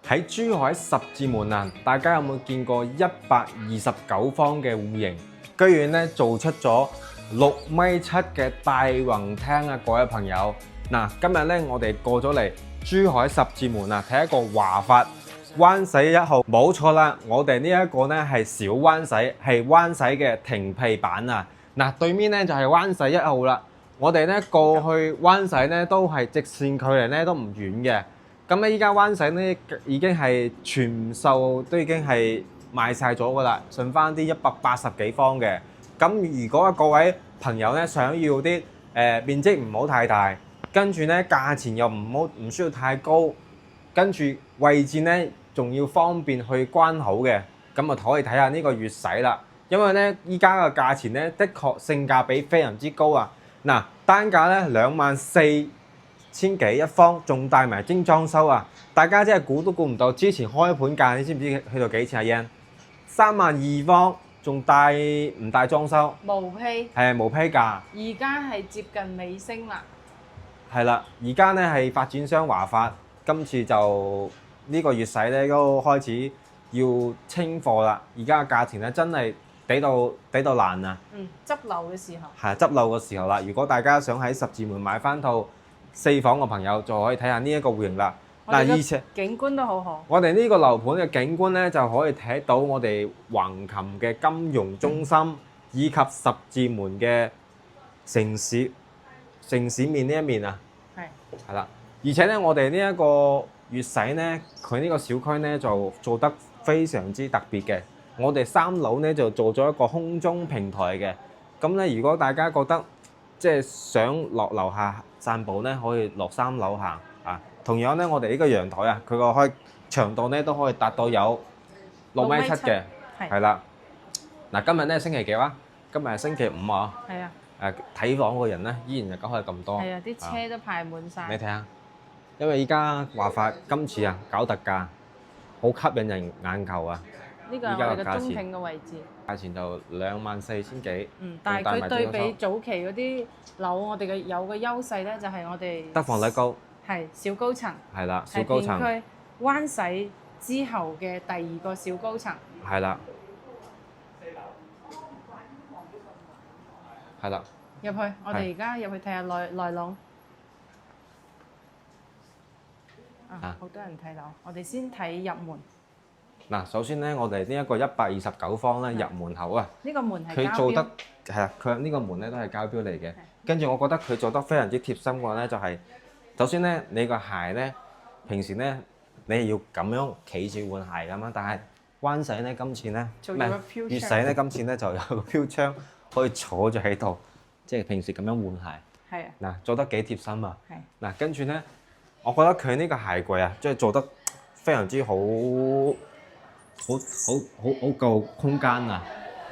喺珠海十字門啊，大家有冇見過129方嘅戶型，居然咧做出咗6.7米嘅大宏廳啊！各位朋友，嗱，今日咧我哋過咗嚟珠海十字門啊，睇一個華發灣洗1號，冇錯啦，我哋呢一個咧係小灣洗，係灣洗嘅停屁版啊！嗱，對面咧就係灣洗1號啦。我哋咧過去灣洗咧都係直線距離咧都唔遠嘅。咁咧依家灣洗咧已經係全數都已經係賣晒咗噶啦，剩翻啲180幾方嘅。咁如果各位朋友咧想要啲面積唔好太大，跟住咧價錢又唔需要太高，跟住位置咧仲要方便去關口嘅，咁啊可以睇下呢個粵洗啦。因為咧依家嘅價錢咧的確性價比非常之高啊！嗱，單價咧24,000幾一方，仲帶埋精裝修啊！大家真係估都估唔到，之前開盤價你知唔知去到幾錢啊？yen 32,000方，仲帶唔帶裝修？無批，係無批價。而家係接近尾聲啦。係啦，而家咧係發展商華發，今次就呢個粵洗咧都開始要清貨啦。而家嘅價錢咧真係抵到爛啊！執漏嘅時候係執漏嘅時候啦。如果大家想喺十字門買翻套4房嘅朋友，就可以睇下呢一個戶型啦。嗱，而且景觀都好好。我哋呢個樓盤嘅景觀咧，就可以睇到我哋橫琴嘅金融中心，以及十字門嘅城市面呢一面啊。係啦，而且咧，我哋呢一個粵洗咧，佢呢個小區咧就做得非常之特別嘅。我哋3樓咧就做咗一個空中平台嘅。咁咧，如果大家覺得即係想落樓下散步咧，可以落3樓行啊。同樣咧，我哋呢個陽台啊，佢個開長度咧都可以達到有6.7米嘅，係啦。嗱，今日咧星期幾啊？今日係星期5啊。係啊。睇房嘅人咧，依然係梗係咁多。係啊，啲車都排滿晒。你睇下，因為依家華發今次啊搞特價，好吸引人眼球啊！呢個係我哋嘅中庭嘅位置。價錢就24,000幾。但係佢對比早期嗰啲樓，我哋嘅有個優勢咧，就係我哋得房率高。係小高層。係啦，小高層。係片區灣洗之後嘅第2個小高層。係啦。係啦。入去，我哋而家入去睇下內籠。好多人睇樓，我哋先睇入門。嗱，首先咧，我哋呢一個129方咧入門口啊，呢個門係佢做得係啦，佢呢個門咧都係膠標嚟嘅。跟住我覺得佢做得非常之貼心嘅話咧，就係首先咧，你個鞋咧平時咧你係要咁樣企住換鞋㗎嘛，但係灣洗咧今次咧唔係粵洗咧今次咧就有個飄窗可以坐住喺度，即係平時咁樣換鞋。係啊。嗱，做得幾貼心啊！係。嗱，跟住咧，我覺得佢呢個鞋櫃啊，即係做得非常之好夠空間啊！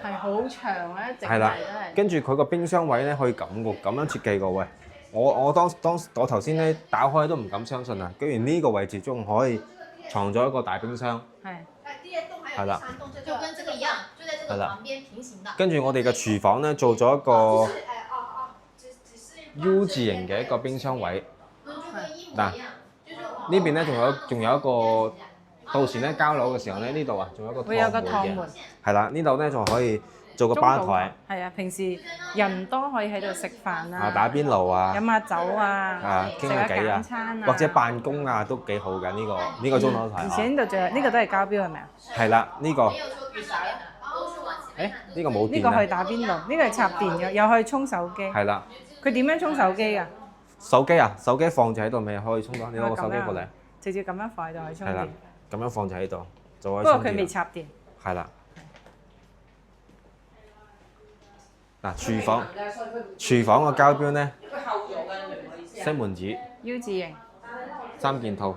係好長咧，整係啦，跟住佢個冰箱位咧可以咁樣設計個喂，我我頭先咧打開都唔敢相信啊！居然呢個位置仲可以藏咗一個大冰箱。係啦。就跟這個一樣，就在這個旁邊平行的。跟住我哋嘅廚房咧做咗一個 U 字形嘅一個冰箱位。嗱，呢邊咧仲有一個。到時咧交樓嘅時候咧，呢度啊仲有一個趟門嘅，係啦，呢度咧就可以做個吧台。係啊，平時人多可以喺度食飯啊，打邊爐啊，飲下酒啊，傾下偈啊，或者辦公啊都幾好㗎呢個中樓台。而且呢度仲有呢個都係膠標係咪啊？係啦，呢個。誒，呢個冇電。呢個可以打邊爐，呢個係插電嘅，又可以充手機。係啦。佢點樣充手機㗎？手機啊，手機放住喺度咪可以充咯。你攞個手機過嚟。直接咁樣放喺度可以充電。咁樣放就喺度，就可以。不過佢未插電。係啦。嗱，廚房個膠標咧，西門子 U 字形，3件套，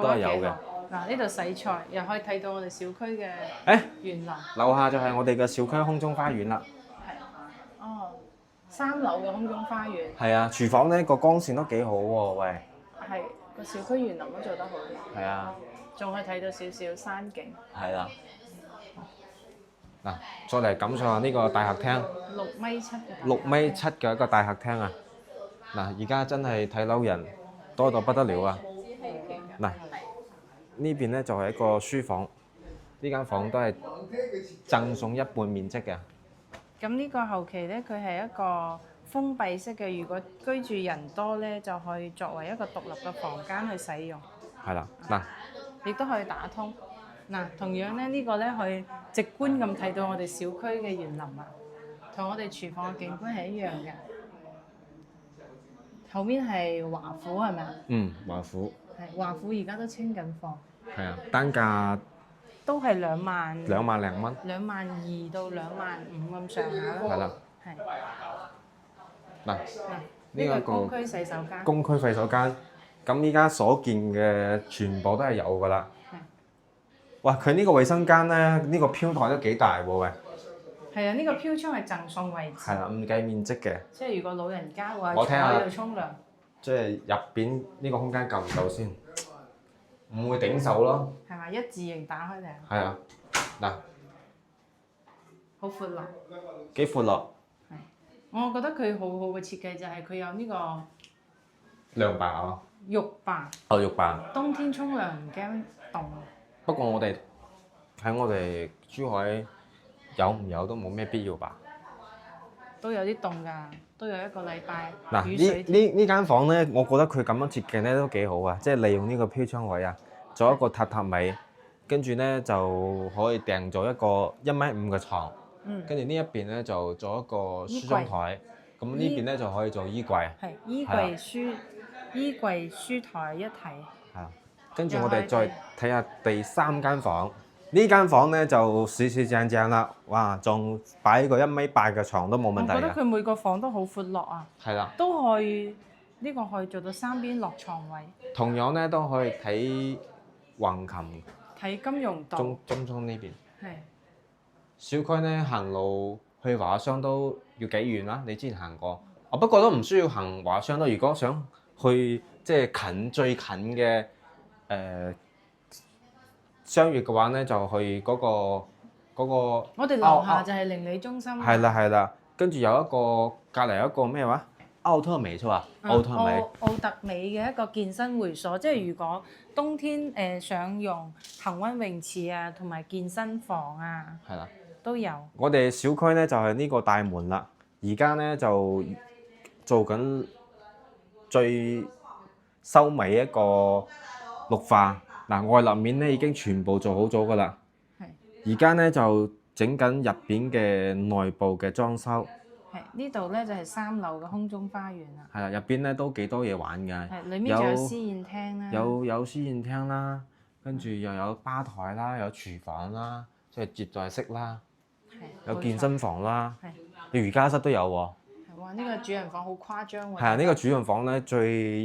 都係有嘅。嗱，呢度洗菜又可以睇到我哋小區嘅園林。樓下就係我哋嘅小區空中花園啦。係。哦，3樓嘅空中花園。係啊，廚房咧個光線都幾好喎，喂。係。個小區園林都做得好啲，係啊，仲可以睇到少少山景。係啦，嗱，再嚟感受下呢個大客廳，6.7米嘅一個大客廳啊！嗱，而家真係睇樓人多到不得了啊！嗱，呢邊咧就係一個書房，呢間房都係贈送一半面積嘅。咁呢個後期咧，佢係一個封閉式嘅，如果居住人多咧，就可以作為一個獨立嘅房間去使用。係啦，嗱，亦都可以打通。嗱，同樣咧，呢個咧可以直觀咁睇到我哋小區嘅園林啊，同我哋廚房嘅景觀係一樣嘅。後面係華府係咪啊？華府。係華府而家都清緊貨。係啊，單價都係2萬。2萬零蚊。22000到25000咁上下啦。係啦。係。嗱，呢個公區洗手間。公區洗手間，咁依家所見嘅全部都係有㗎啦。係。哇！佢呢個衛生間咧，呢個飄台都幾大喎喂。係啊，呢個飄窗係贈送位置。係啦，唔計面積嘅。即係如果老人家話我睇下坐喺度沖涼，即係入邊呢個空間夠唔夠先？唔會頂手咯。係咪一字形打開嚟？係啊，嗱，好闊落。幾闊落。係，我覺得佢好好嘅設計就係佢有呢個涼白啊。浴霸。哦，浴霸。冬天沖涼唔驚凍。不過我哋喺我哋珠海有唔有都冇咩必要吧。都有啲凍㗎，都有1個禮拜。嗱，呢間房咧，我覺得佢咁樣設計咧都幾好啊！即係利用呢個飄窗位啊，做一個榻榻米，跟住咧就可以訂咗一個1.5米嘅床，跟住呢一邊咧就做一個書裝台，咁呢邊咧就可以做衣櫃。係衣櫃書台一體。係啊，跟住我哋再睇下第3間房。呢間房咧就四正正啦，哇！仲擺個1.8米嘅床都冇問題嘅。我覺得佢每個房都好闊落啊。係啦。都可以，呢個可以做到3邊落床位。同樣咧都可以睇橫琴。睇金融道。中涌呢邊。係。小區咧行路去華商都要幾遠啦？你之前行過。不過都唔需要行華商咯。如果想去即係最近嘅商業嘅話咧，就去嗰個。我哋樓下就係鄰里中心。係啦，跟住有一個隔離有一個咩話？奧特美錯啊？奧特美嘅一個健身會所，即係如果冬天想用恆溫泳池啊，同埋健身房啊，係啦，都有。我哋小區咧就係呢個大門啦，而家咧就做緊最收尾一個綠化。嗱，外立面咧已經全部做好咗㗎啦。係。而家咧就整緊入邊嘅內部嘅裝修。係，呢度咧就係3樓嘅空中花園啦。係啦，入邊咧都幾多嘢玩㗎。係，裡面仲有私宴廳啦。有私宴廳啦，跟住又有吧台啦，有廚房啦，即係接待式啦。係。有健身房啦。係。瑜伽室都有喎。係，哇！呢個主人房好誇張喎。係啊，呢個主人房咧最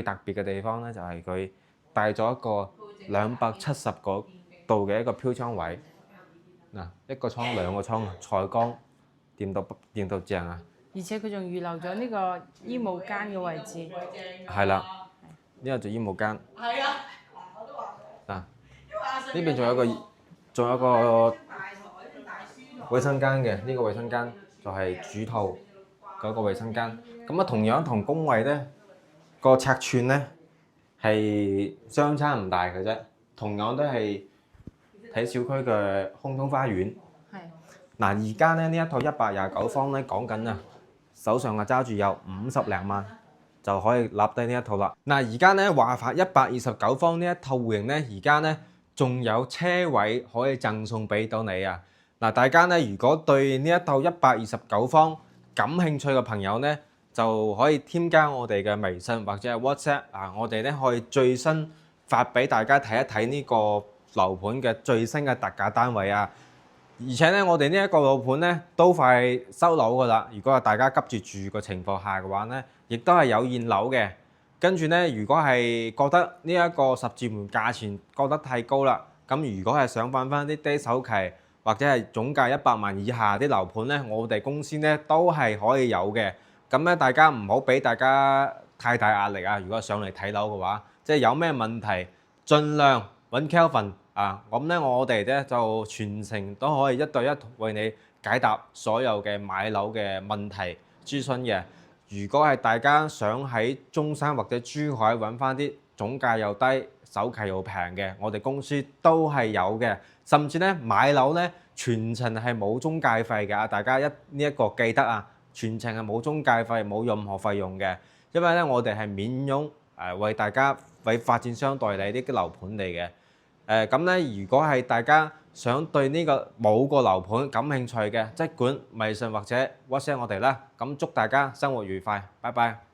特別嘅地方咧就係佢帶咗一個270度嘅一個飄窗位，嗱，一個窗2個窗，採光掂到正啊！而且佢仲預留咗呢個衣帽間嘅位置。係啦，呢個做衣帽間。係啊，嗱，呢邊仲有個衛生間嘅，呢個衛生間就係主套嗰個衛生間。咁啊，同樣同工位咧個尺寸咧係相差唔大嘅啫，同樣都係睇小區嘅空中花園。係。嗱，而家咧呢一套129方咧講緊啊，手上啊揸住有50零萬就可以立低呢一套啦。嗱，而家咧華發129方呢一套戶型咧，而家咧仲有車位可以贈送俾到你啊！嗱，大家咧如果對呢一套129方感興趣嘅朋友咧，就可以添加我哋嘅微信或者係 WhatsApp 啊，我哋咧可以最新發俾大家睇一睇呢個樓盤嘅最新嘅特價單位啊！而且咧，我哋呢一個樓盤咧都快收樓噶啦。如果係大家急住住嘅情況下嘅話咧，亦都係有現樓嘅。跟住咧，如果係覺得呢一個十字門價錢覺得太高啦，咁如果係想揾翻啲低首期或者係總價100萬以下啲樓盤咧，我哋公司咧都係可以有嘅。咁咧，大家唔好俾大家太大壓力啊！如果上嚟睇樓嘅話，即係有咩問題，盡量揾 Kelvin 啊！咁咧，我哋咧就全程都可以1對1為你解答所有嘅買樓嘅問題諮詢嘅。如果係大家想喺中山或者珠海揾翻啲總價又低、首期又平嘅，我哋公司都係有嘅。甚至咧買樓咧全程係冇中介費嘅，大家呢一個記得啊，全程係冇中介費，冇任何費用嘅。因為咧我哋係免佣為大家為發展商代理啲樓盤嚟嘅。咁咧如果係大家想對呢個某個樓盤感興趣嘅，即管微信或者 WhatsApp 我哋啦。咁祝大家生活愉快，拜拜。